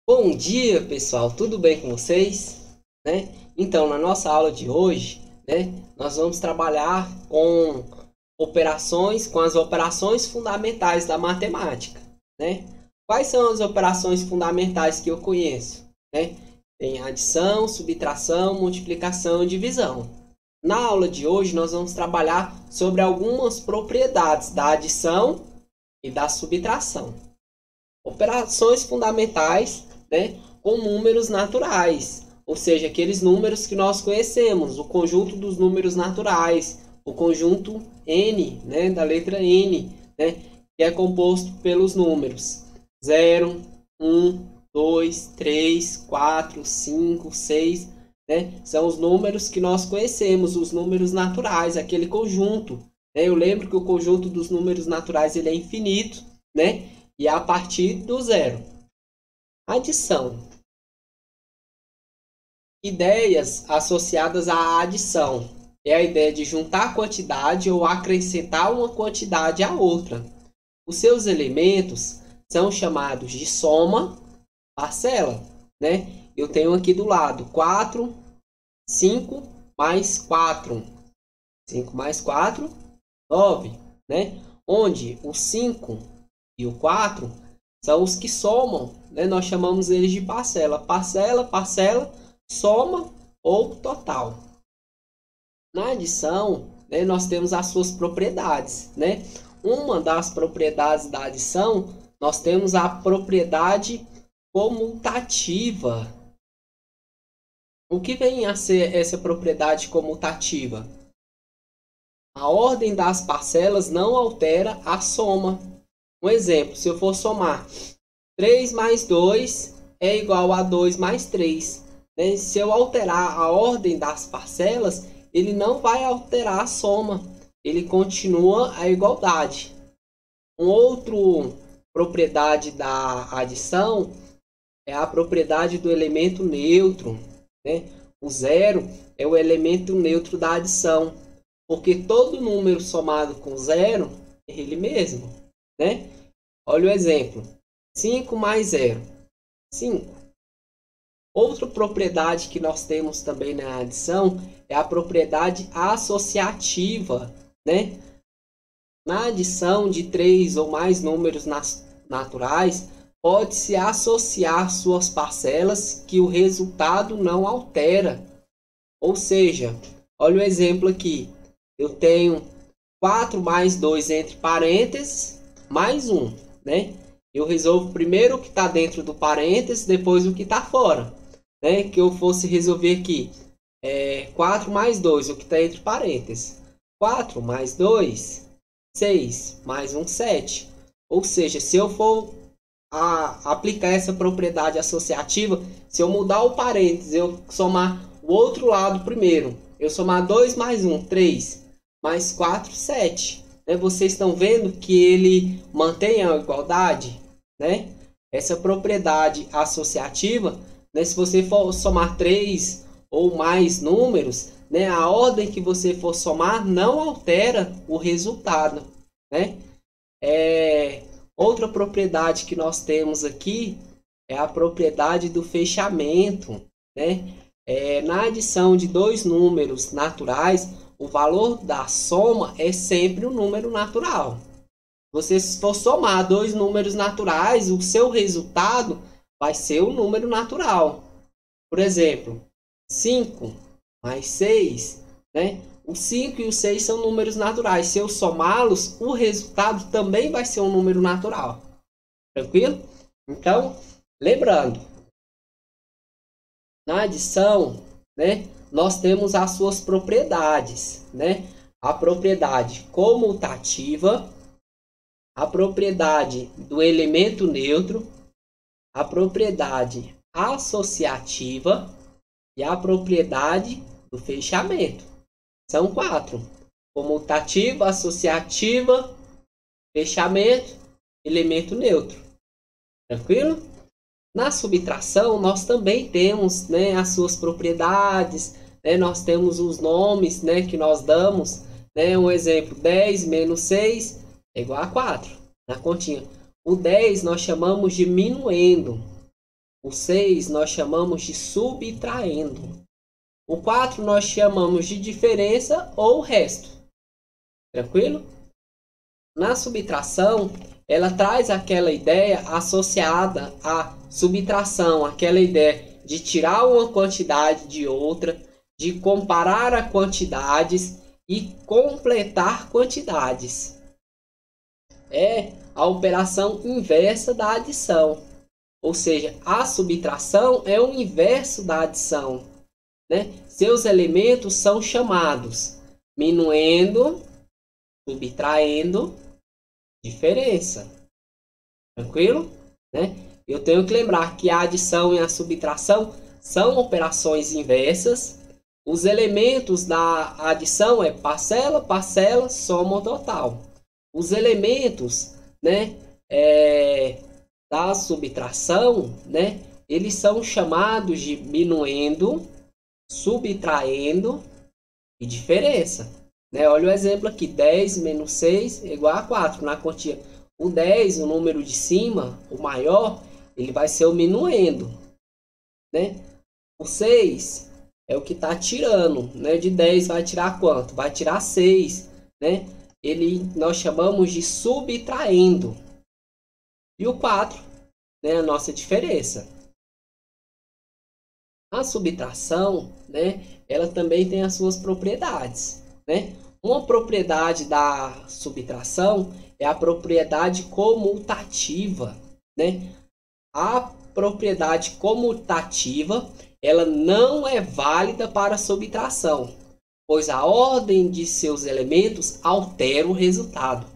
Bom dia, pessoal. Tudo bem com vocês? Então, na nossa aula de hoje, nós vamos trabalhar com as operações fundamentais da matemática, né? Quais são as operações fundamentais que eu conheço, Tem adição, subtração, multiplicação e divisão. Na aula de hoje, nós vamos trabalhar sobre algumas propriedades da adição e da subtração. Operações fundamentais, com números naturais, ou seja, aqueles números que nós conhecemos, o conjunto dos números naturais, o conjunto N, da letra N, que é composto pelos números 0, 1, 2, 3, 4, 5, 6, são os números que nós conhecemos, os números naturais, aquele conjunto. Eu lembro que o conjunto dos números naturais ele é infinito, e a partir do zero. Adição. Ideias associadas à adição. É a ideia de juntar quantidade ou acrescentar uma quantidade à outra. Os seus elementos são chamados de soma, parcela. Eu tenho aqui do lado 4, 5 mais 4. 5 mais 4, 9. Onde o 5 e o 4 são os que somam, nós chamamos eles de parcela. Parcela, parcela, soma ou total. Na adição, nós temos as suas propriedades. Uma das propriedades da adição, nós temos a propriedade comutativa. O que vem a ser essa propriedade comutativa? A ordem das parcelas não altera a soma. Um exemplo, se eu for somar 3 mais 2 é igual a 2 mais 3. Se eu alterar a ordem das parcelas, ele não vai alterar a soma. Ele continua a igualdade. Uma outra propriedade da adição é a propriedade do elemento neutro. O zero é o elemento neutro da adição. Porque todo número somado com zero é ele mesmo. Olha o exemplo. 5 mais 0. 5. Outra propriedade que nós temos também na adição é a propriedade associativa. Na adição de 3 ou mais números naturais, pode-se associar suas parcelas que o resultado não altera. Ou seja, olha o exemplo aqui. Eu tenho 4 mais 2 entre parênteses, mais 1, Eu resolvo primeiro o que está dentro do parênteses, depois o que está fora, Que eu fosse resolver aqui, 4 mais 2, o que está entre parênteses. 4 mais 2, 6, mais 1, 7. Ou seja, se eu for aplicar essa propriedade associativa, se eu mudar o parênteses, eu somar o outro lado primeiro, eu somar 2 mais 1, 3, mais 4, 7. Vocês estão vendo que ele mantém a igualdade, Essa propriedade associativa, se você for somar 3 ou mais números, a ordem que você for somar não altera o resultado, Outra propriedade que nós temos aqui é a propriedade do fechamento, Na adição de dois números naturais, o valor da soma é sempre um número natural. Você, se for somar dois números naturais, o seu resultado vai ser um número natural. Por exemplo, 5 mais 6, O 5 e o 6 são números naturais. Se eu somá-los, o resultado também vai ser um número natural. Tranquilo? Então, lembrando, na adição, nós temos as suas propriedades, A propriedade comutativa, a propriedade do elemento neutro, a propriedade associativa e a propriedade do fechamento. São 4. Comutativa, associativa, fechamento, elemento neutro. Tranquilo? Na subtração, nós também temos as suas propriedades, nós temos os nomes que nós damos. Um exemplo, 10 menos 6 é igual a 4. Na continha. O 10 nós chamamos de minuendo. O 6 nós chamamos de subtraindo. O 4 nós chamamos de diferença ou resto. Tranquilo? Na subtração, ela traz aquela ideia associada à subtração, aquela ideia de tirar uma quantidade de outra, de comparar a quantidades e completar quantidades. É a operação inversa da adição. Ou seja, a subtração é o inverso da adição, né? Seus elementos são chamados minuendo, subtraindo, diferença. Tranquilo? Né? Eu tenho que lembrar que a adição e a subtração são operações inversas. Os elementos da adição é parcela, parcela, soma ou total. Os elementos, né, da subtração, né, eles são chamados de minuendo, subtraindo e diferença. Né? Olha o exemplo aqui, 10 menos 6 é igual a 4. Na quantia, o 10, o número de cima, o maior, ele vai ser o minuendo. Né? O 6 é o que está tirando. Né? De 10 vai tirar quanto? Vai tirar 6. Né? Nós chamamos de subtraindo. E o 4, né, a nossa diferença. A subtração, né, ela também tem as suas propriedades. Né? Uma propriedade da subtração é a propriedade comutativa. Né? A propriedade comutativa, ela não é válida para a subtração, pois a ordem de seus elementos altera o resultado.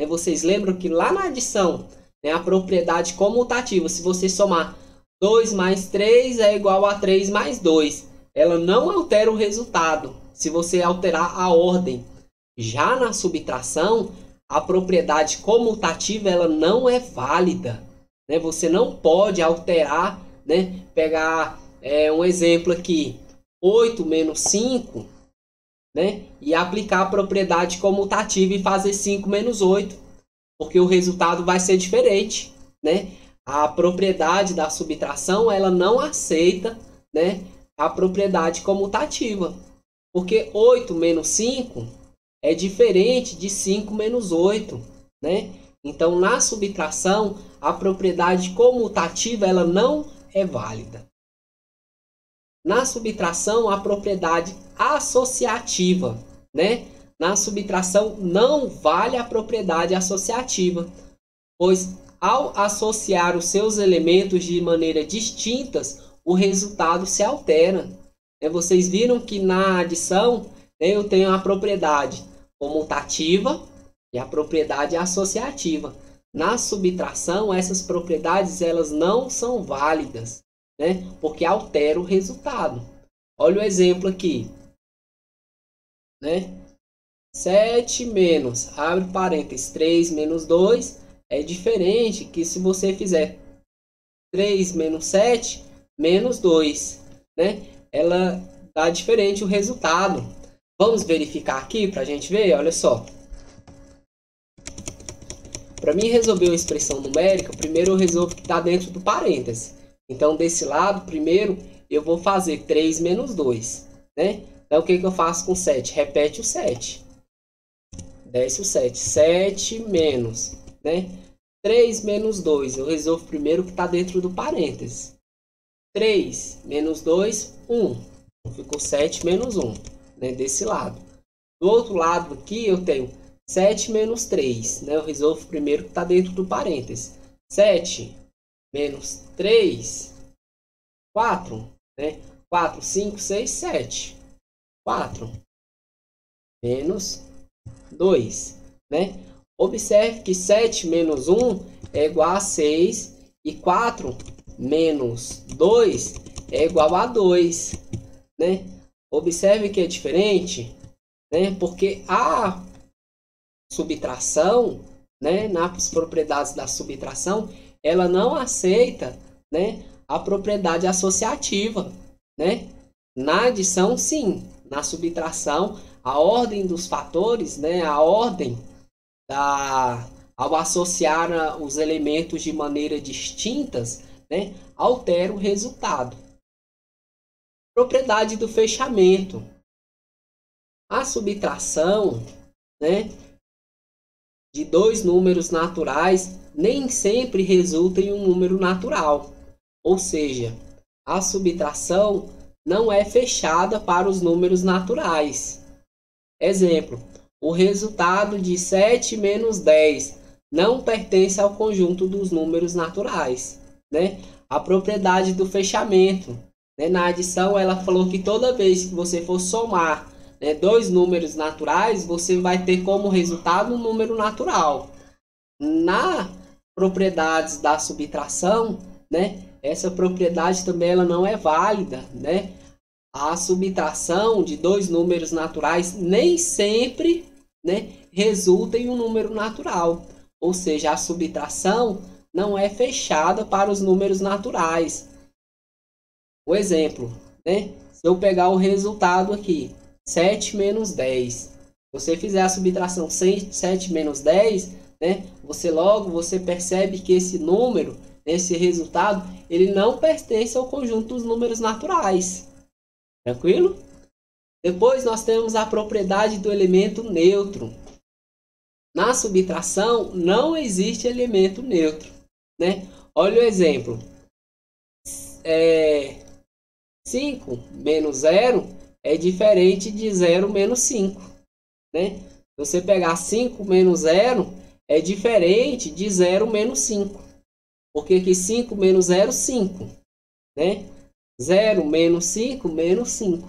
Vocês lembram que lá na adição, né, a propriedade comutativa, se você somar 2 mais 3 é igual a 3 mais 2, ela não altera o resultado se você alterar a ordem. Já na subtração, a propriedade comutativa ela não é válida. Né? Você não pode alterar, né? Pegar um exemplo aqui, 8 menos 5, né? E aplicar a propriedade comutativa e fazer 5 menos 8, porque o resultado vai ser diferente. Né? A propriedade da subtração ela não aceita, né, a propriedade comutativa, porque 8 menos 5 é diferente de 5 menos 8, né? Então, na subtração, a propriedade comutativa ela não é válida. Na subtração, a propriedade associativa, né? Na subtração, não vale a propriedade associativa, pois ao associar os seus elementos de maneira distintas, o resultado se altera. Vocês viram que na adição, eu tenho a propriedade comutativa e a propriedade associativa. Na subtração, essas propriedades elas não são válidas, né? Porque altera o resultado. Olha o exemplo aqui. Né? 7 menos, abre parênteses, 3 menos 2 é diferente que se você fizer 3 menos 7 menos 2. Né? Ela dá diferente o resultado. Vamos verificar aqui para a gente ver, olha só. Para mim resolver uma expressão numérica, primeiro eu resolvo o que está dentro do parêntese. Então, desse lado, primeiro eu vou fazer 3 menos 2. Né? Então, o que eu faço com 7? Repete o 7. Desce o 7. 7 menos, né? 3 menos 2. Eu resolvo primeiro o que está dentro do parêntese. 3 menos 2, 1. Ficou 7 menos 1. Né? Desse lado. Do outro lado aqui eu tenho 7 menos 3. Né? Eu resolvo primeiro o que está dentro do parêntese. 7 menos 3, 4. Né? 4, 5, 6, 7. 4 menos 2. Né? Observe que 7 menos 1 é igual a 6 e 4 menos 2 é igual a 2. Né? Observe que é diferente, né? Porque a subtração, né, nas propriedades da subtração, ela não aceita, né, a propriedade associativa. Né? Na adição, sim. Na subtração, a ordem dos fatores, né, a ordem ao associar os elementos de maneira distintas, né, altera o resultado. Propriedade do fechamento. A subtração, né, de dois números naturais nem sempre resulta em um número natural. Ou seja, a subtração não é fechada para os números naturais. Exemplo, o resultado de 7 menos 10 não pertence ao conjunto dos números naturais, né? A propriedade do fechamento, né? Na adição, ela falou que toda vez que você for somar, né, dois números naturais, você vai ter como resultado um número natural. Na propriedades da subtração, né, essa propriedade também ela não é válida, né? A subtração de dois números naturais nem sempre, né, resulta em um número natural. Ou seja, a subtração não é fechada para os números naturais. O exemplo, né? Se eu pegar o resultado aqui, 7 menos 10. Se você fizer a subtração 7 menos 10, né, você percebe que esse número, esse resultado, ele não pertence ao conjunto dos números naturais. Tranquilo? Depois nós temos a propriedade do elemento neutro. Na subtração não existe elemento neutro, né? Olha o exemplo. 5 menos 0 é diferente de 0 menos 5, né? Se você pegar 5 menos 0 é diferente de 0 menos 5. Porque aqui 5 menos 0, 5, né? 0 menos 5, menos 5.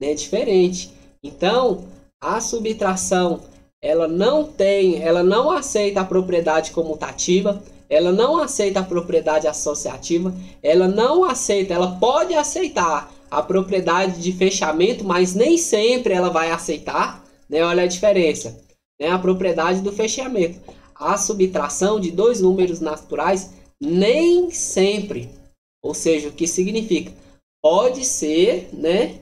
É diferente. Então, a subtração, ela não aceita a propriedade comutativa, ela não aceita a propriedade associativa, ela pode aceitar a propriedade de fechamento, mas nem sempre ela vai aceitar, né? Olha a diferença, né? A propriedade do fechamento. A subtração de dois números naturais nem sempre. Ou seja, o que significa? Pode ser, né,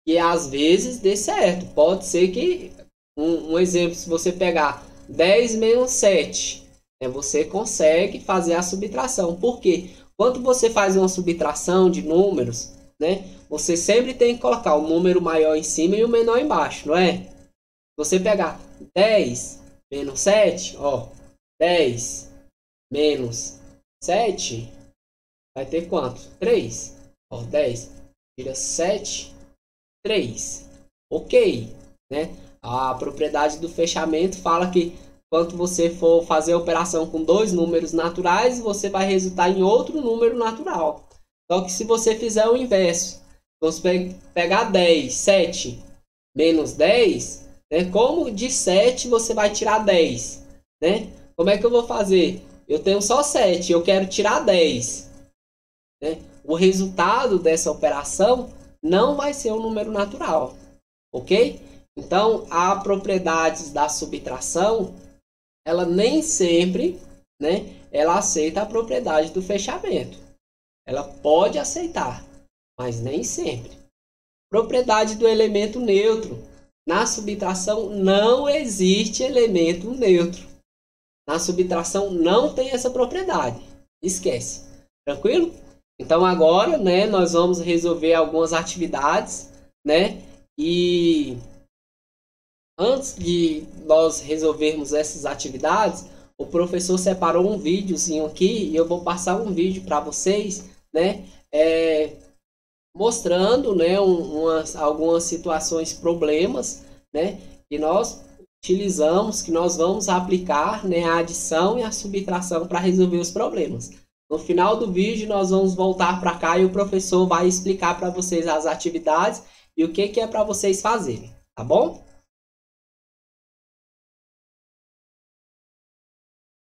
que às vezes dê certo. Pode ser que, um exemplo, se você pegar 10 menos 7, né, você consegue fazer a subtração. Por quê? Quando você faz uma subtração de números, né, você sempre tem que colocar o número maior em cima e o menor embaixo, não é? Se você pegar 10 menos 7, ó, 10 menos 7, vai ter quanto? 3. Ó, 10 tira 7, 3. Ok, né? A propriedade do fechamento fala que quando você for fazer a operação com dois números naturais, você vai resultar em outro número natural. Só que se você fizer o inverso, você pegar 10, 7 menos 10, né? Como de 7 você vai tirar 10, né? Como é que eu vou fazer? Eu tenho só 7, eu quero tirar 10, né? O resultado dessa operação não vai ser um número natural, ok? Então, a propriedade da subtração, ela nem sempre, né, ela aceita a propriedade do fechamento. Ela pode aceitar, mas nem sempre. Propriedade do elemento neutro. Na subtração não existe elemento neutro. Na subtração não tem essa propriedade. Esquece. Tranquilo? Então agora, né, nós vamos resolver algumas atividades, né? E antes de nós resolvermos essas atividades, o professor separou um videozinho aqui e eu vou passar um vídeo para vocês, né? Mostrando, né, algumas situações, problemas, né? Que nós utilizamos, que nós vamos aplicar, né, a adição e a subtração para resolver os problemas. No final do vídeo, nós vamos voltar para cá e o professor vai explicar para vocês as atividades e o que é para vocês fazerem, tá bom?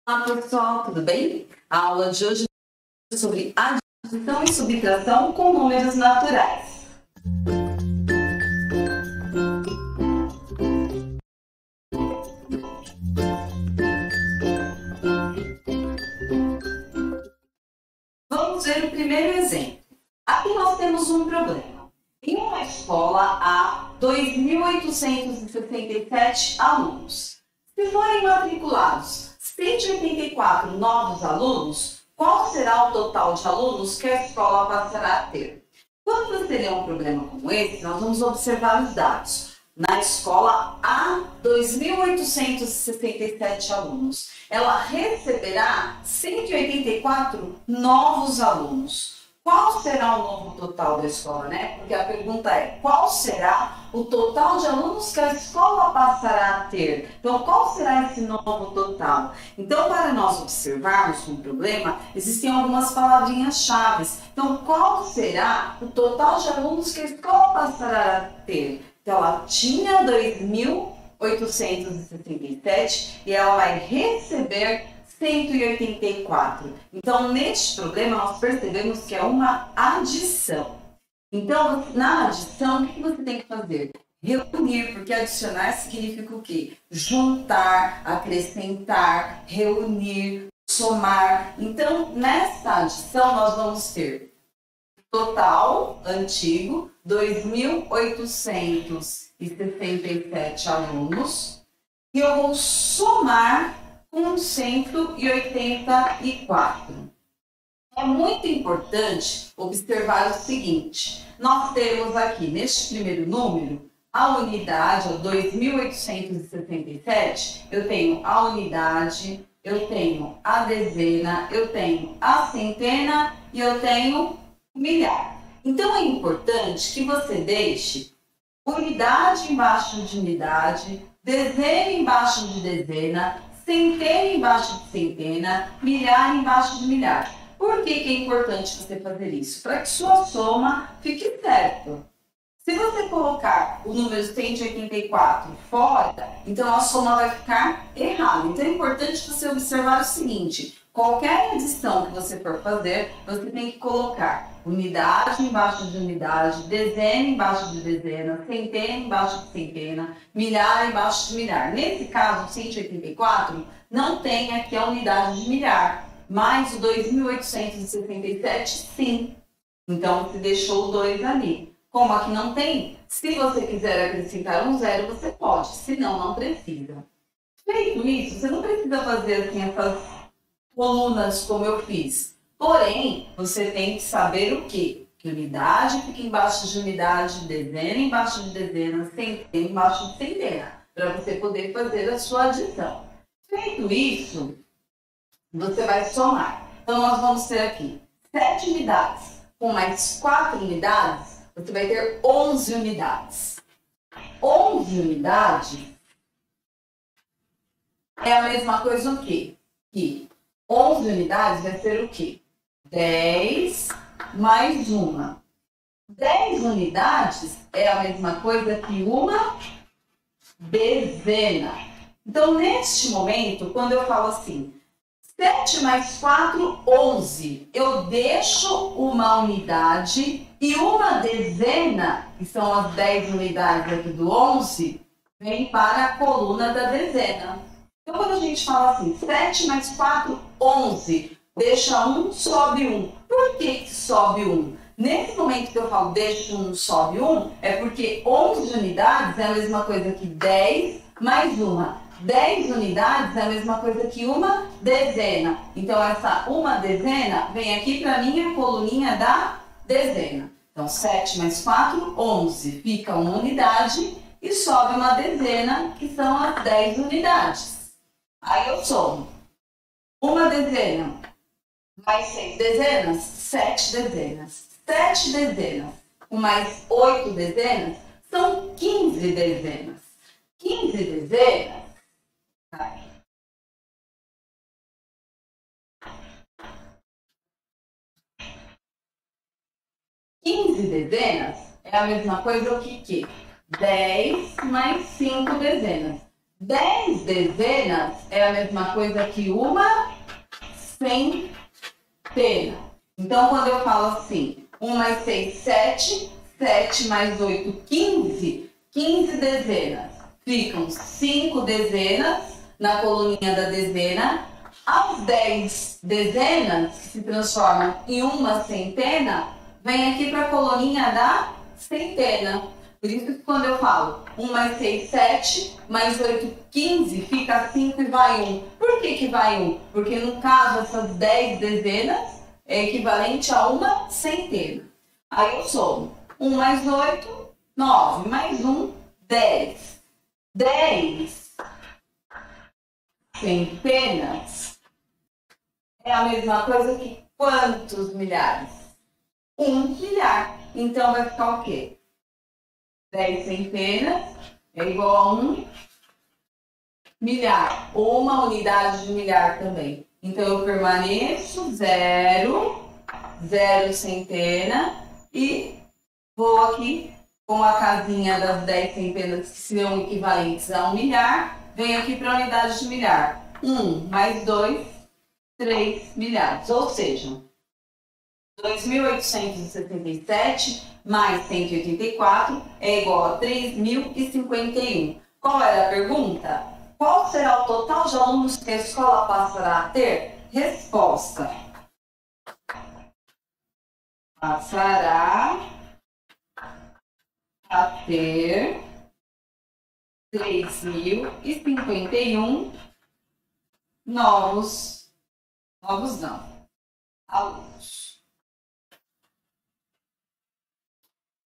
Olá, pessoal, tudo bem? A aula de hoje é sobre adição e subtração com números naturais. Vamos ver o primeiro exemplo. Aqui nós temos um problema. Em uma escola há 2.867 alunos. Se forem matriculados 184 novos alunos, qual será o total de alunos que a escola passará a ter? Quando você tem um problema como esse, nós vamos observar os dados. Na escola há 2.867 alunos. Ela receberá 184 novos alunos. Qual será o novo total da escola, né? Porque a pergunta é, qual será o total de alunos que a escola passará a ter? Então, qual será esse novo total? Então, para nós observarmos um problema, existem algumas palavrinhas-chave. Então, qual será o total de alunos que a escola passará a ter? Então, ela tinha 2.867 e ela vai receber 184. Então, neste problema, nós percebemos que é uma adição. Então, na adição, o que você tem que fazer? Reunir, porque adicionar significa o quê? Juntar, acrescentar, reunir, somar. Então, nesta adição, nós vamos ter total antigo, 2.867 alunos, e eu vou somar com 184. É muito importante observar o seguinte, nós temos aqui, neste primeiro número, a unidade, 2.867, eu tenho a unidade, eu tenho a dezena, eu tenho a centena e eu tenho o milhar. Então, é importante que você deixe unidade embaixo de unidade, dezena embaixo de dezena, centena embaixo de centena, milhar embaixo de milhar. Por que é importante você fazer isso? Para que sua soma fique certa. Se você colocar o número 184 fora, então a soma vai ficar errada. Então é importante você observar o seguinte, qualquer adição que você for fazer, você tem que colocar unidade embaixo de unidade, dezena embaixo de dezena, centena embaixo de centena, milhar embaixo de milhar. Nesse caso, 184, não tem aqui a unidade de milhar, mas o 2.867 sim. Então, você deixou o 2 ali. Como aqui não tem, se você quiser acrescentar um zero, você pode, senão não precisa. Feito isso, você não precisa fazer assim essas colunas como eu fiz. Porém, você tem que saber o quê? Que unidade fica embaixo de unidade, dezena embaixo de dezena, centena embaixo de centena, para você poder fazer a sua adição. Feito isso, você vai somar. Então, nós vamos ter aqui 7 unidades com mais 4 unidades, você vai ter 11 unidades. 11 unidades é a mesma coisa o quê? Que 11 unidades vai ser o quê? 10 mais uma. 10 unidades é a mesma coisa que uma dezena. Então, neste momento, quando eu falo assim, 7 mais 4, 11, eu deixo uma unidade e uma dezena, que são as 10 unidades aqui do 11, vem para a coluna da dezena. Então, quando a gente fala assim, 7 mais 4, 11, deixa 1, sobe 1. Por que sobe 1? Nesse momento que eu falo deixa 1, sobe 1, é porque 11 unidades é a mesma coisa que 10 mais uma. 10 unidades é a mesma coisa que uma dezena. Então, essa uma dezena vem aqui para a minha coluninha da dezena. Então, 7 mais 4, 11. Fica uma unidade e sobe uma dezena, que são as 10 unidades. Aí eu somo. Uma dezena mais 6 dezenas, 7 dezenas. 7 dezenas com mais 8 dezenas são 15 dezenas. 15 dezenas. 15 dezenas é a mesma coisa que 10 mais 5 dezenas. 10 dezenas é a mesma coisa que uma centena. Então, quando eu falo assim, 1 mais 6, 7, 7 mais 8, 15, 15 dezenas. Ficam 5 dezenas na coluninha da dezena. As 10 dezenas, que se transformam em uma centena, vem aqui para a coluninha da centena. Por isso que quando eu falo 1 mais 6, 7, mais 8, 15, fica 5 e vai 1. Por que vai 1? Porque no caso essas 10 dezenas é equivalente a uma centena. Aí eu somo 1 mais 8, 9, mais 1, 10. 10 centenas é a mesma coisa que quantos milhares? 1 milhar. Então vai ficar o quê? 10 centenas é igual a 1 milhar. Ou uma unidade de milhar também. Então eu permaneço 0, 0 centena e vou aqui com a casinha das 10 centenas que são equivalentes a 1 milhar. Venho aqui para a unidade de milhar. 1 mais 2, 3 milhares. Ou seja, 2.877 mais 184 é igual a 3.051. Qual era a pergunta? Qual será o total de alunos que a escola passará a ter? Resposta: passará a ter 3.051 novos alunos.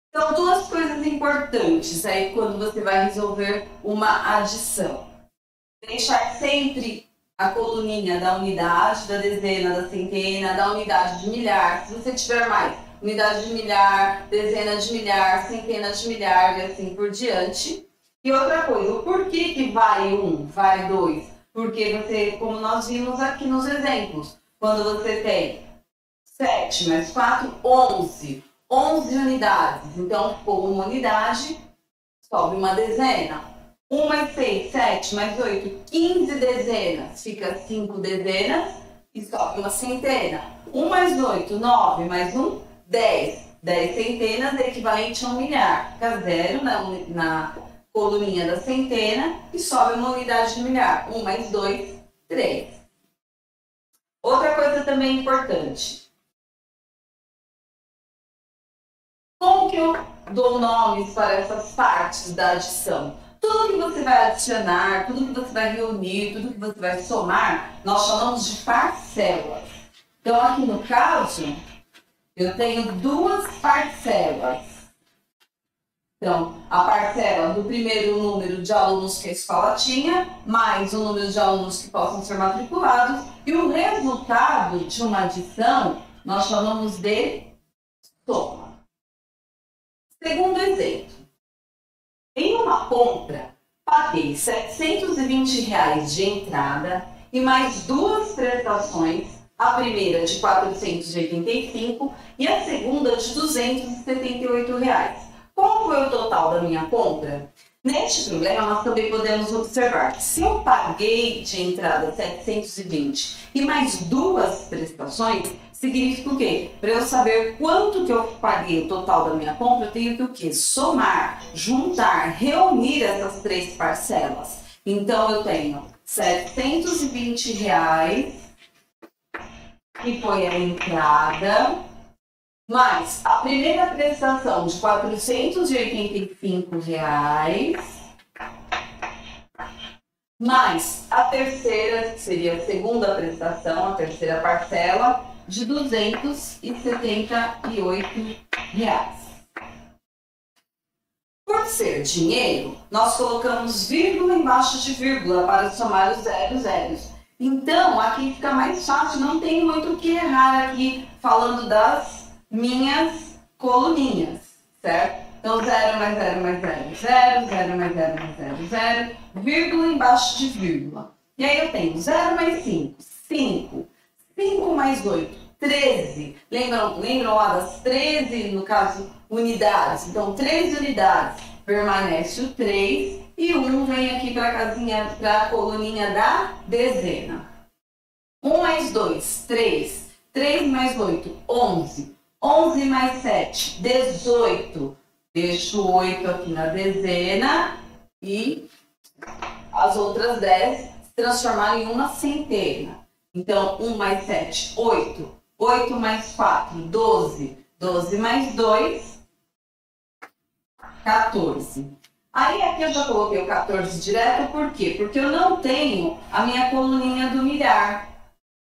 Então, duas coisas importantes aí quando você vai resolver uma adição. Deixar sempre a coluninha da unidade, da dezena, da centena, da unidade de milhar. Se você tiver mais, unidade de milhar, dezena de milhar, centena de milhar e assim por diante. E outra coisa, o porquê que vai 1, vai 2? Porque você, como nós vimos aqui nos exemplos, quando você tem 7 mais 4, 11. 11 unidades. Então, com uma unidade, sobe uma dezena. 1 mais 6, 7 mais 8, 15 dezenas. Fica 5 dezenas e sobe uma centena. 1 mais 8, 9 mais 1, 10. 10 centenas é equivalente a 1 milhar. Fica 0 na coluninha da centena e sobe uma unidade de milhar. 1 mais 2, 3. Outra coisa também importante. Como que eu dou nomes para essas partes da adição? Tudo que você vai adicionar, tudo que você vai reunir, tudo que você vai somar, nós chamamos de parcelas. Então, aqui no caso, eu tenho duas parcelas. Então, a parcela do primeiro número de alunos que a escola tinha, mais o número de alunos que possam ser matriculados, e o resultado de uma adição, nós chamamos de soma. Segundo exemplo, em uma compra, paguei R$ 720 de entrada e mais duas prestações, a primeira de R$ 485 e a segunda de R$ 278. Qual foi o total da minha compra? Neste problema, nós também podemos observar que se eu paguei de entrada 720 e mais duas prestações, significa o quê? Para eu saber quanto que eu paguei o total da minha compra, eu tenho que o quê? Somar, juntar, reunir essas três parcelas. Então, eu tenho R$ 720, que foi a entrada, mais a primeira prestação de R$ 485, mais a terceira, que seria a segunda prestação, a terceira parcela, de R$ 278. Por ser dinheiro, nós colocamos vírgula embaixo de vírgula para somar os zeros. Então, aqui fica mais fácil, não tem muito o que errar aqui, falando das minhas coluninhas, certo? Então, 0 mais 0 mais 0, 0, 0 mais 0 mais 0, 0, vírgula embaixo de vírgula. E aí eu tenho 0 mais 5, 5, 5 mais 8, 13. Lembram lá das 13, no caso, unidades? Então, 13 unidades, permanece o 3 e o 1 vem aqui para a casinha, para a coluninha da dezena. 1 mais 2, 3. 3 mais 8, 11. 11 mais 7, 18. Deixo o 8 aqui na dezena e as outras 10 se transformaram em uma centena. Então, 1 mais 7, 8. 8 mais 4, 12. 12 mais 2, 14. Aí aqui eu já coloquei o 14 direto, por quê? Porque eu não tenho a minha coluninha do milhar.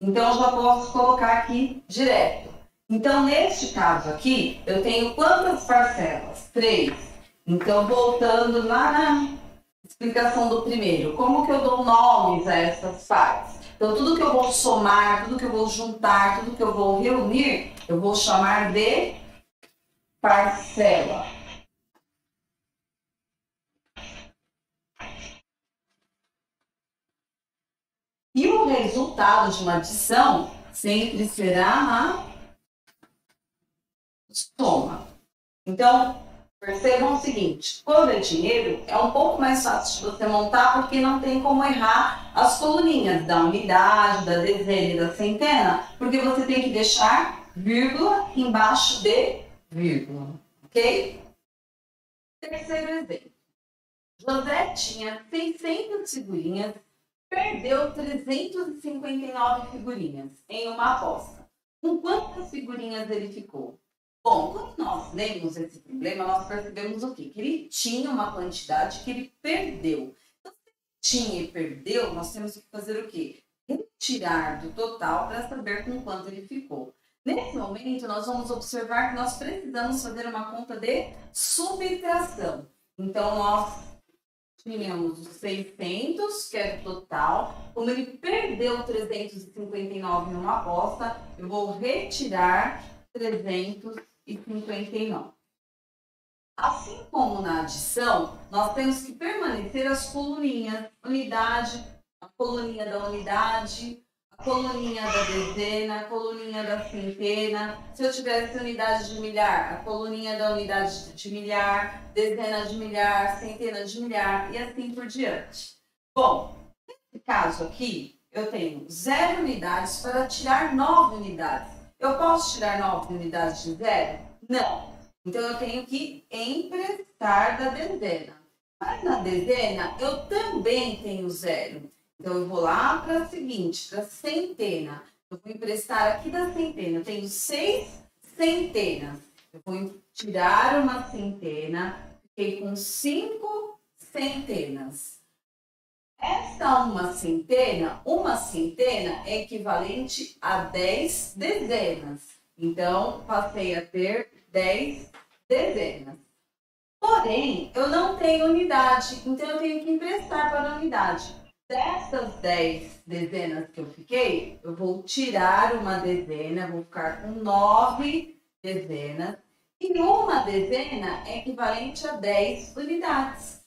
Então, eu já posso colocar aqui direto. Então, neste caso aqui, eu tenho quantas parcelas? 3. Então, voltando lá na explicação do primeiro, como que eu dou nomes a essas partes? Então, tudo que eu vou somar, tudo que eu vou juntar, tudo que eu vou reunir, eu vou chamar de parcela. E o resultado de uma adição sempre será a soma. Então, percebam o seguinte, quando é dinheiro, é um pouco mais fácil de você montar porque não tem como errar as coluninhas da unidade, da dezena e da centena, porque você tem que deixar vírgula embaixo de vírgula, ok? Terceiro exemplo. José tinha 600 figurinhas, perdeu 359 figurinhas em uma aposta. Com quantas figurinhas ele ficou? Bom, quando nós lemos esse problema, nós percebemos o quê? Que ele tinha uma quantidade que ele perdeu. Então, se ele tinha e perdeu, nós temos que fazer o quê? Retirar do total para saber com quanto ele ficou. Nesse momento, nós vamos observar que nós precisamos fazer uma conta de subtração. Então, nós tínhamos os 600, que era o total. Como ele perdeu 359 em uma aposta, eu vou retirar 359. Assim como na adição, nós temos que permanecer as coluninhas, unidade, a coluninha da unidade, a coluninha da dezena, a coluninha da centena. Se eu tivesse unidade de milhar, a coluninha da unidade de milhar, dezena de milhar, centena de milhar e assim por diante. Bom, nesse caso aqui, eu tenho 0 unidades para tirar 9 unidades. Eu posso tirar 9 unidades de 0? Não. Então, eu tenho que emprestar da dezena. Mas na dezena, eu também tenho 0. Então, eu vou lá para a seguinte, para a centena. Eu vou emprestar aqui da centena. Eu tenho 6 centenas. Eu vou tirar uma centena. Fiquei com 5 centenas. Essa uma centena é equivalente a 10 dezenas. Então, passei a ter 10 dezenas. Porém, eu não tenho unidade, então eu tenho que emprestar para a unidade. Dessas 10 dezenas que eu fiquei, eu vou tirar uma dezena, vou ficar com 9 dezenas. E uma dezena é equivalente a 10 unidades.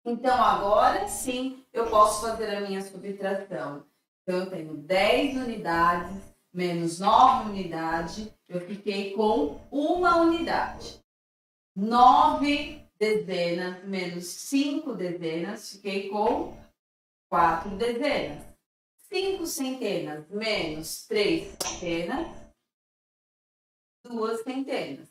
Então, agora sim, eu posso fazer a minha subtração. Então, eu tenho 10 unidades menos 9 unidades, eu fiquei com uma unidade. 9 dezenas menos 5 dezenas, fiquei com 4 dezenas. 5 centenas menos 3 centenas, 2 centenas.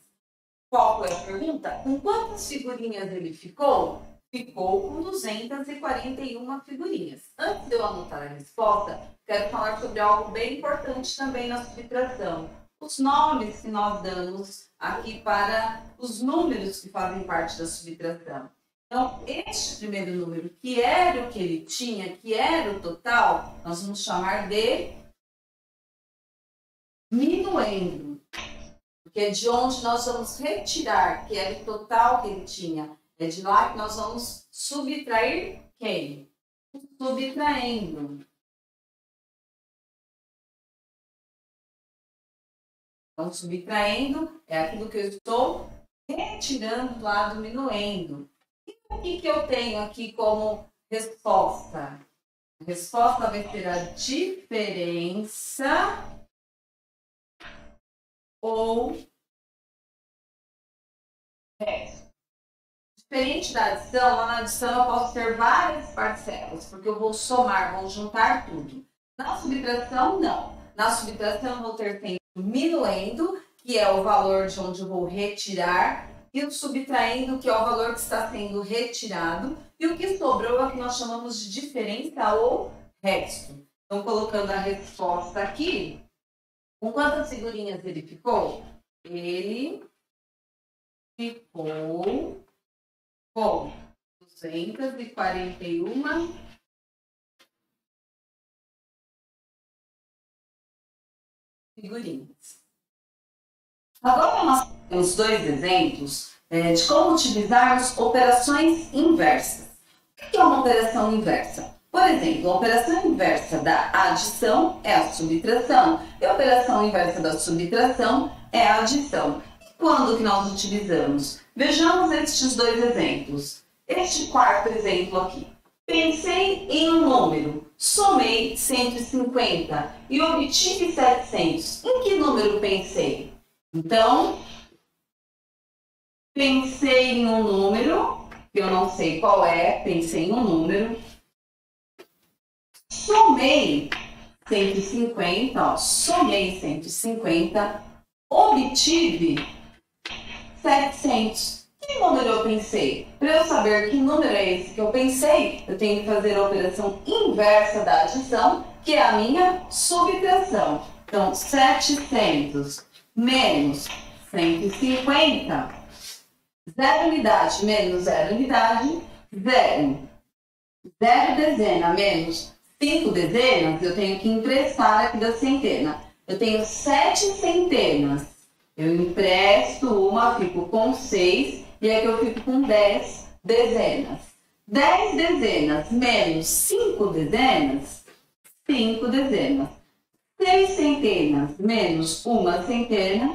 Qual foi a pergunta? Com quantas figurinhas ele ficou? Ficou com 241 figurinhas. Antes de eu anotar a resposta, quero falar sobre algo bem importante também na subtração. Os nomes que nós damos aqui para os números que fazem parte da subtração. Então, este primeiro número, que era o que ele tinha, que era o total, nós vamos chamar de minuendo. Porque é de onde nós vamos retirar, que era o total que ele tinha. É de lá que nós vamos subtrair quem? Subtraindo. Então, subtraindo é aquilo que eu estou retirando lá do minuendo. E o que eu tenho aqui como resposta? A resposta vai ser a diferença ou resto. Diferente da adição, lá na adição eu posso ter várias parcelas, porque eu vou somar, vou juntar tudo. Na subtração, não. Na subtração eu vou ter sempre o minuendo, que é o valor de onde eu vou retirar, e o subtraindo, que é o valor que está sendo retirado, e o que sobrou é o que nós chamamos de diferença ou resto. Então, colocando a resposta aqui, com quantas figurinhas ele ficou? Ele ficou com 241 figurinhas. Agora nós temos dois exemplos de como utilizarmos operações inversas. O que é uma operação inversa? Por exemplo, a operação inversa da adição é a subtração e a operação inversa da subtração é a adição. E quando que nós utilizamos? Vejamos estes dois exemplos. Este quarto exemplo aqui. Pensei em um número, somei 150 e obtive 700. Em que número pensei? Então, pensei em um número, que eu não sei qual é, pensei em um número, somei 150, ó, somei 150, obtive 700. Que número eu pensei? Para eu saber que número é esse que eu pensei, eu tenho que fazer a operação inversa da adição, que é a minha subtração. Então, 700 menos 150, 0 unidade menos 0 unidade, 0. 0 dezena menos 5 dezenas, eu tenho que emprestar aqui da centena. Eu tenho 7 centenas. Eu empresto uma, fico com 6, e aqui eu fico com 10 dezenas. 10 dezenas menos 5 dezenas, 5 dezenas. 6 centenas menos 1 centena,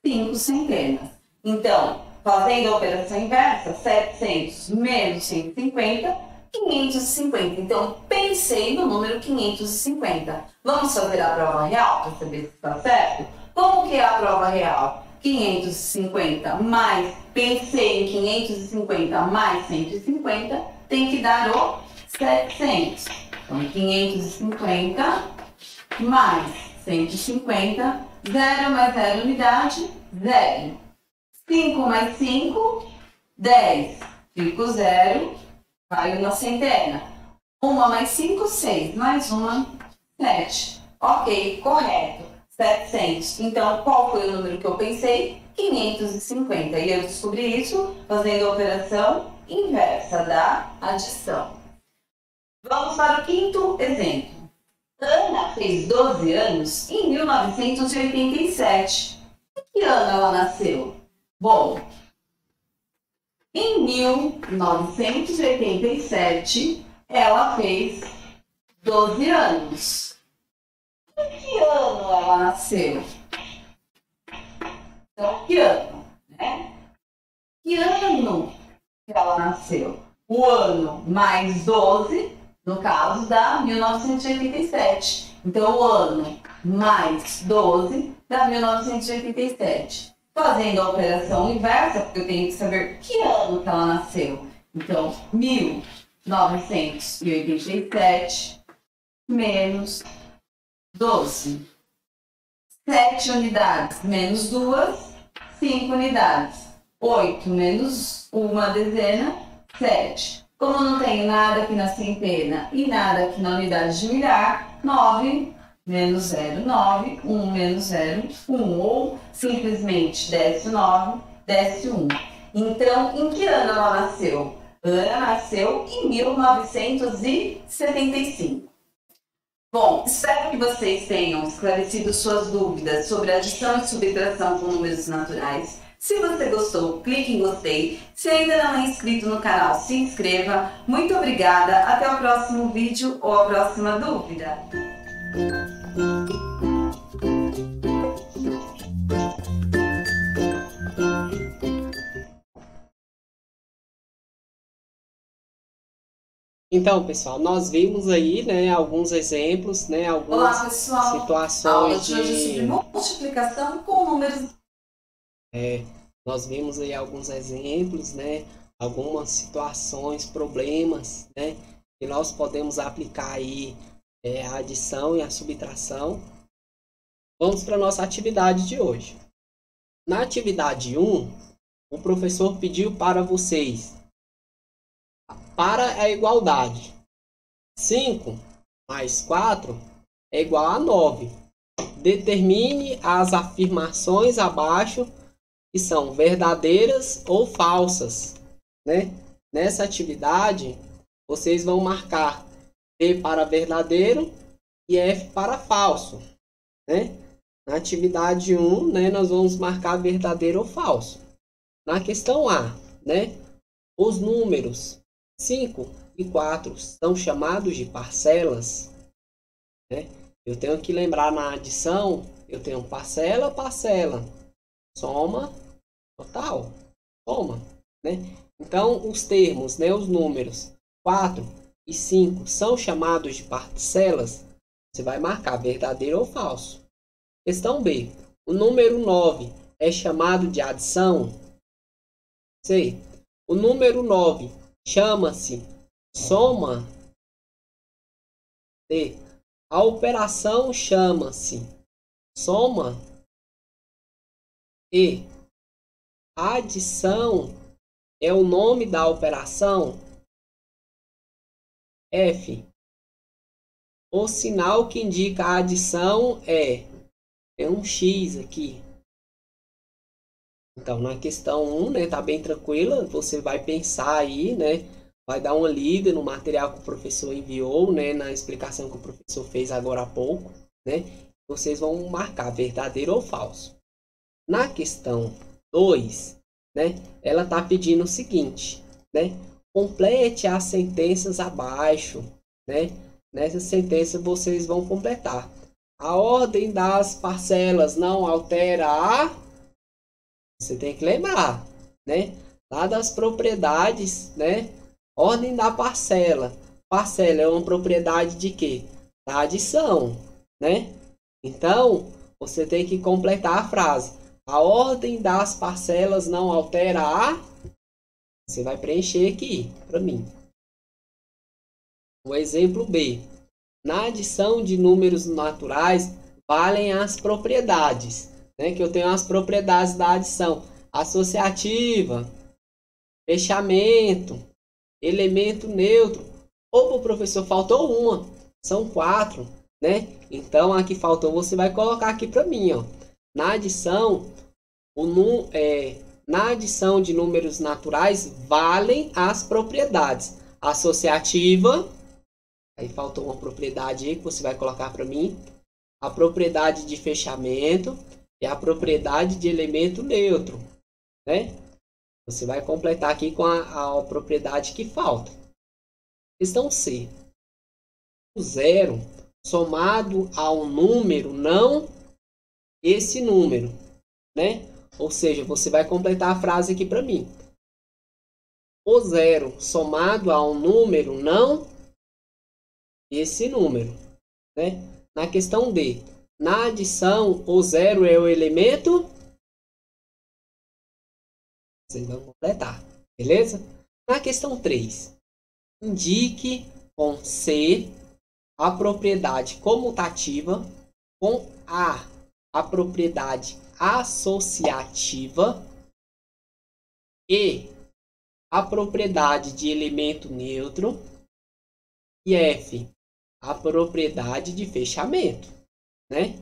5 centenas. Então, fazendo a operação inversa, 700 menos 150, 550. Então, pensei no número 550. Vamos fazer a prova real para saber se está certo? Como que é a prova real? 550 mais, pensei em 550 mais 150, tem que dar o 700. Então, 550 mais 150, 0 mais 0 unidade, 0. 5 mais 5, 10. Fico 0, caiu na centena. 1 mais 5, 6. Mais 1, 7. Ok, correto. 700. Então, qual foi o número que eu pensei? 550. E eu descobri isso fazendo a operação inversa da adição. Vamos para o quinto exemplo. Ana fez 12 anos em 1987. Em que ano ela nasceu? Bom, em 1987, ela fez 12 anos. Em que ano ela nasceu? Então, que ano, né? Que ano que ela nasceu? O ano mais 12, no caso, dá 1987. Então, o ano mais 12 dá 1987. Fazendo a operação inversa, porque eu tenho que saber que ano que ela nasceu. Então, 1987 menos 12. 7 unidades menos 2, 5 unidades. 8 menos 1 dezena, 7. Como não tenho nada aqui na centena e nada aqui na unidade de milhar, 9 menos 0, 9. 1 menos 0, 1. Ou simplesmente desce 9, desce 1. Então, em que ano ela nasceu? Ana nasceu em 1975. Bom, espero que vocês tenham esclarecido suas dúvidas sobre adição e subtração com números naturais. Se você gostou, clique em gostei. Se ainda não é inscrito no canal, se inscreva. Muito obrigada, até o próximo vídeo ou a próxima dúvida. Então, pessoal, nós vimos aí, né, alguns exemplos, né, algumas Olá, pessoal. situações A aula de hoje é sobre multiplicação com números. Nós vimos aí alguns exemplos, né, algumas situações, problemas, né, que nós podemos aplicar aí a adição e a subtração. Vamos para a nossa atividade de hoje. Na atividade 1, o professor pediu para vocês, para a igualdade, 5 mais 4 é igual a 9. Determine as afirmações abaixo que são verdadeiras ou falsas, né? Nessa atividade, vocês vão marcar P para verdadeiro e F para falso, né? Na atividade 1, né, nós vamos marcar verdadeiro ou falso. Na questão A, né, os números 5 e 4 são chamados de parcelas, né? Eu tenho que lembrar na adição, eu tenho parcela, parcela, soma, total, soma, né? Então, os termos, né, os números 4 e 5 são chamados de parcelas, você vai marcar verdadeiro ou falso. Questão B. O número 9 é chamado de adição? C. O número 9 chama-se soma? D. A operação chama-se soma? E. A adição é o nome da operação? F. O sinal que indica a adição é um X aqui. Então, na questão 1, né, tá bem tranquila. Você vai pensar aí, né, vai dar uma lida no material que o professor enviou, né, na explicação que o professor fez agora há pouco, né. Vocês vão marcar verdadeiro ou falso. Na questão 2, né, ela tá pedindo o seguinte, né, complete as sentenças abaixo, né. Nessa sentença vocês vão completar. A ordem das parcelas não altera a... Você tem que lembrar, né? Lá das propriedades, né? Ordem da parcela. Parcela é uma propriedade de quê? Da adição, né? Então, você tem que completar a frase. A ordem das parcelas não altera a... Você vai preencher aqui para mim. O exemplo B. Na adição de números naturais, valem as propriedades, né? Que eu tenho as propriedades da adição: associativa, fechamento, elemento neutro. Opa, professor, faltou uma. São 4, né? Então, a que faltou você vai colocar aqui para mim, ó. Na adição, na adição de números naturais, valem as propriedades: associativa. Aí faltou uma propriedade aí que você vai colocar para mim. A propriedade de fechamento e a propriedade de elemento neutro, né? Você vai completar aqui com a propriedade que falta. Questão C. O zero somado a um número, não esse número, né? Ou seja, você vai completar a frase aqui para mim. O zero somado a um número, não esse número, né? Na questão D, na adição, o zero é o elemento. Vocês vão completar, beleza? Na questão 3, indique com C a propriedade comutativa com a propriedade associativa e a propriedade de elemento neutro e F, a propriedade de fechamento, né?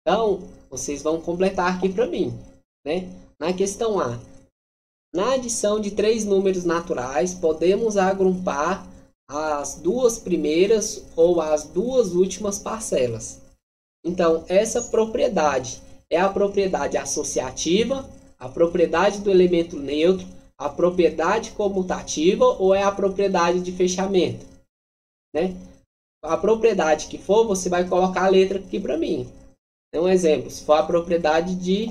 Então, vocês vão completar aqui para mim, né? Na questão A, na adição de 3 números naturais, podemos agrupar as duas primeiras ou as duas últimas parcelas. Então, essa propriedade é a propriedade associativa, a propriedade do elemento neutro, a propriedade comutativa ou é a propriedade de fechamento, né? A propriedade que for, você vai colocar a letra aqui para mim. Um exemplo, se for a propriedade de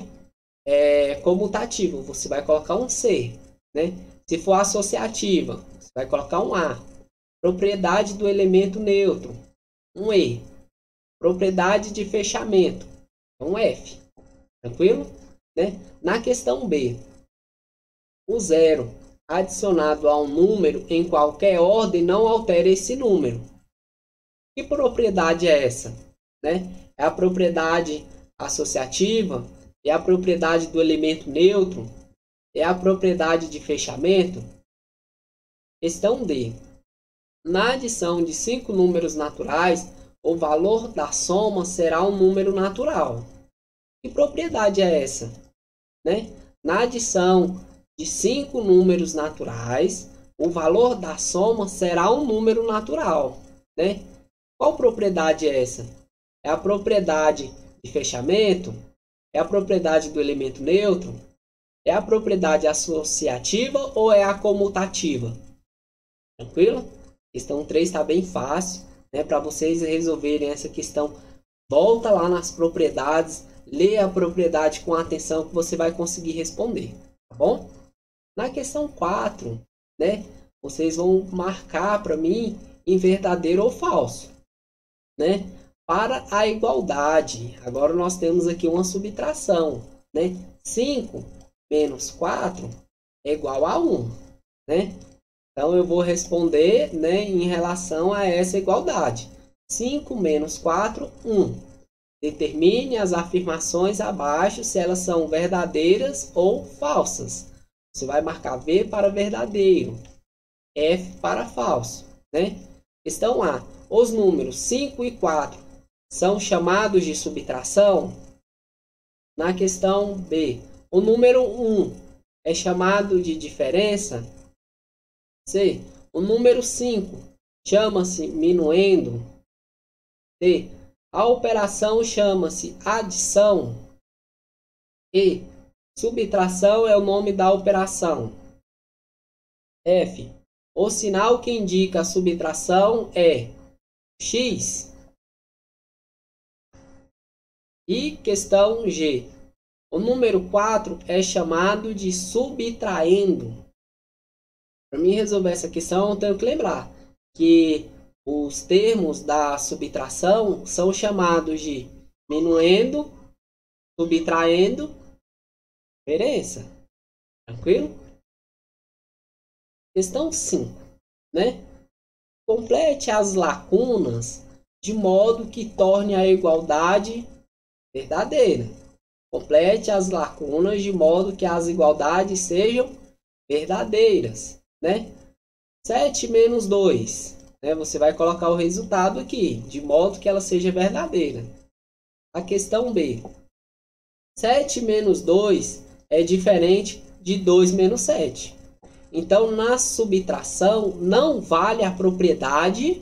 comutativa, você vai colocar um C, né? Se for associativa, você vai colocar um A. Propriedade do elemento neutro, um E. Propriedade de fechamento, um F. Tranquilo? Né? Na questão B, o zero adicionado a um número em qualquer ordem não altera esse número. Que propriedade é essa? Né? É a propriedade associativa? É a propriedade do elemento neutro? É a propriedade de fechamento? Questão D. Na adição de 5 números naturais, o valor da soma será um número natural. Que propriedade é essa? Né? na adição de 5 números naturais, o valor da soma será um número natural, né? Qual propriedade é essa? É a propriedade de fechamento? É a propriedade do elemento neutro? É a propriedade associativa ou é a comutativa? Tranquilo? Questão 3 está bem fácil, né? Para vocês resolverem essa questão, volta lá nas propriedades, lê a propriedade com atenção que você vai conseguir responder, tá bom? Na questão 4, né? Vocês vão marcar para mim em verdadeiro ou falso, né? Para a igualdade, agora nós temos aqui uma subtração, né? 5 menos 4 é igual a 1, né? Então, eu vou responder, né, em relação a essa igualdade. 5 menos 4, 1. Determine as afirmações abaixo se elas são verdadeiras ou falsas. Você vai marcar V para verdadeiro, F para falso, né? Questão A. Os números 5 e 4 são chamados de subtração? Na questão B. O número 1 é chamado de diferença? C. O número 5 chama-se minuendo? D. A operação chama-se adição? E. Subtração é o nome da operação. F. O sinal que indica a subtração é X. E questão G. O número 4 é chamado de subtraendo. Para mim resolver essa questão, eu tenho que lembrar que os termos da subtração são chamados de minuendo, subtraindo, diferença. Tranquilo? Questão 5, né? Complete as lacunas de modo que torne a igualdade verdadeira. Complete as lacunas de modo que as igualdades sejam verdadeiras, né? 7 menos 2, né? Você vai colocar o resultado aqui, de modo que ela seja verdadeira. A questão B. 7 menos 2 é diferente de 2 menos 7. Então, na subtração, não vale a propriedade.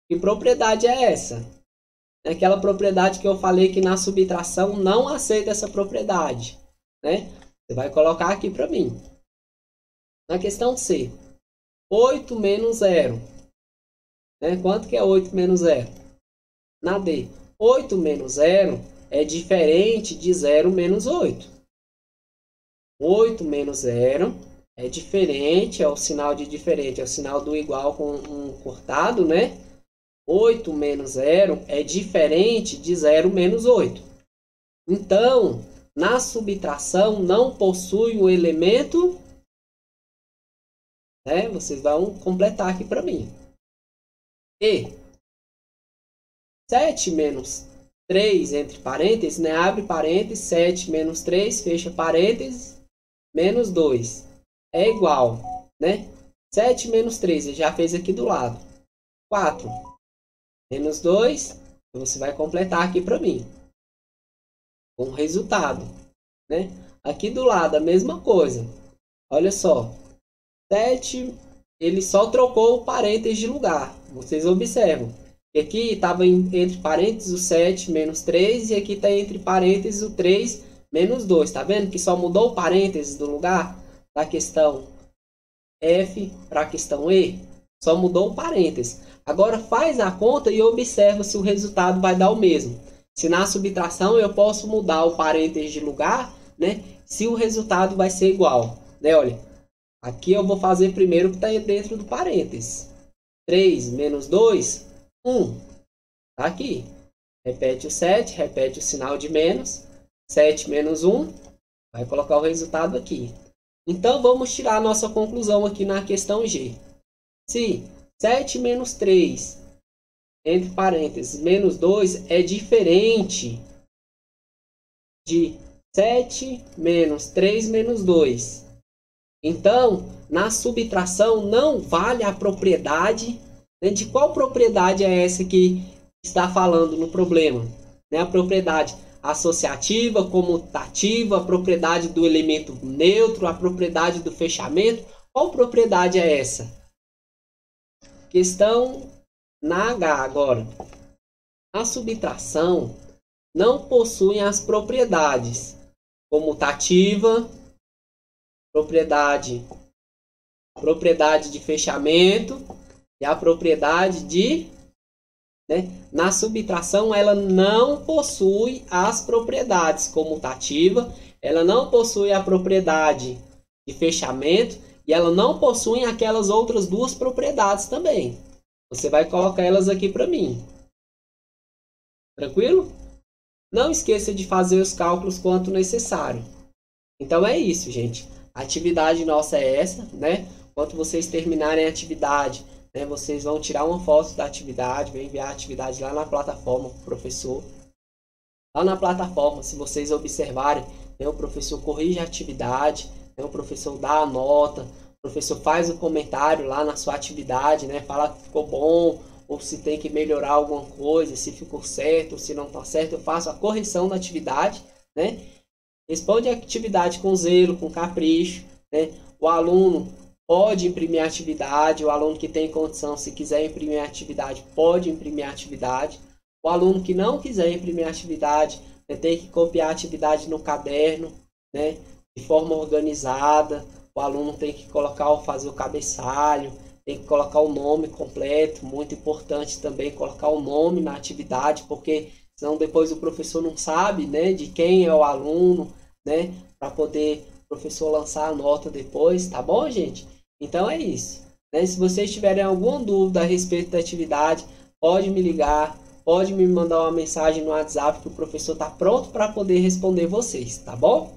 Que propriedade é essa? É aquela propriedade que eu falei que na subtração não aceita essa propriedade, né? Você vai colocar aqui para mim. Na questão C. 8 menos 0. Né? Quanto que é 8 menos 0? Na D. 8 menos 0 é diferente de 0 menos 8. 8 menos 0 é diferente, é o sinal de diferente, é o sinal do igual com um cortado, né? 8 menos 0 é diferente de 0 menos 8. Então, na subtração não possui um elemento, né? Vocês vão completar aqui para mim. E 7 menos 3 entre parênteses, né? Abre parênteses, 7 menos 3, fecha parênteses, menos 2. É igual, né? 7 menos 3, ele já fez aqui do lado. 4 menos 2, você vai completar aqui para mim. Com o resultado, né? Aqui do lado, a mesma coisa. Olha só. 7, ele só trocou o parênteses de lugar. Vocês observam. Aqui estava entre parênteses o 7 menos 3 e aqui está entre parênteses o 3 menos 2. Tá vendo que só mudou o parênteses do lugar da questão F para a questão E? Só mudou o parênteses. Agora faz a conta e observa se o resultado vai dar o mesmo. Se na subtração eu posso mudar o parênteses de lugar, né? Se o resultado vai ser igual, né? Olha, aqui eu vou fazer primeiro o que está dentro do parênteses. 3 menos 2, 1. Tá aqui. Repete o 7, repete o sinal de menos. 7 menos 1, vai colocar o resultado aqui. Então, vamos tirar a nossa conclusão aqui na questão G. Se 7 menos 3, entre parênteses, menos 2, é diferente de 7 menos 3 menos 2. Então, na subtração, não vale a propriedade. Né? De qual propriedade é essa que está falando no problema? Né? A propriedade associativa, comutativa, a propriedade do elemento neutro, a propriedade do fechamento. Qual propriedade é essa? Questão na H agora. A subtração não possui as propriedades comutativa, propriedade de fechamento e a propriedade de, na subtração ela não possui as propriedades comutativa, ela não possui a propriedade de fechamento e ela não possui aquelas outras duas propriedades também. Você vai colocar elas aqui para mim. Tranquilo? Não esqueça de fazer os cálculos quanto necessário. Então é isso, gente. A atividade nossa é essa, né? Quando vocês terminarem a atividade, vocês vão tirar uma foto da atividade, vão enviar a atividade lá na plataforma para o professor. Lá na plataforma, se vocês observarem, o professor corrige a atividade, o professor dá a nota, o professor faz o comentário lá na sua atividade, fala que ficou bom, ou se tem que melhorar alguma coisa, se ficou certo, ou se não está certo, eu faço a correção da atividade, Responde a atividade com zelo, com capricho, O aluno pode imprimir a atividade, o aluno que tem condição, se quiser imprimir a atividade, pode imprimir a atividade. O aluno que não quiser imprimir a atividade, tem que copiar a atividade no caderno, de forma organizada. O aluno tem que fazer o cabeçalho, tem que colocar o nome completo, muito importante também colocar o nome na atividade, porque senão depois o professor não sabe, de quem é o aluno, para poder o professor lançar a nota depois, tá bom, gente? Então é isso. Se vocês tiverem alguma dúvida a respeito da atividade, pode me ligar, pode me mandar uma mensagem no WhatsApp que o professor está pronto para poder responder vocês, tá bom?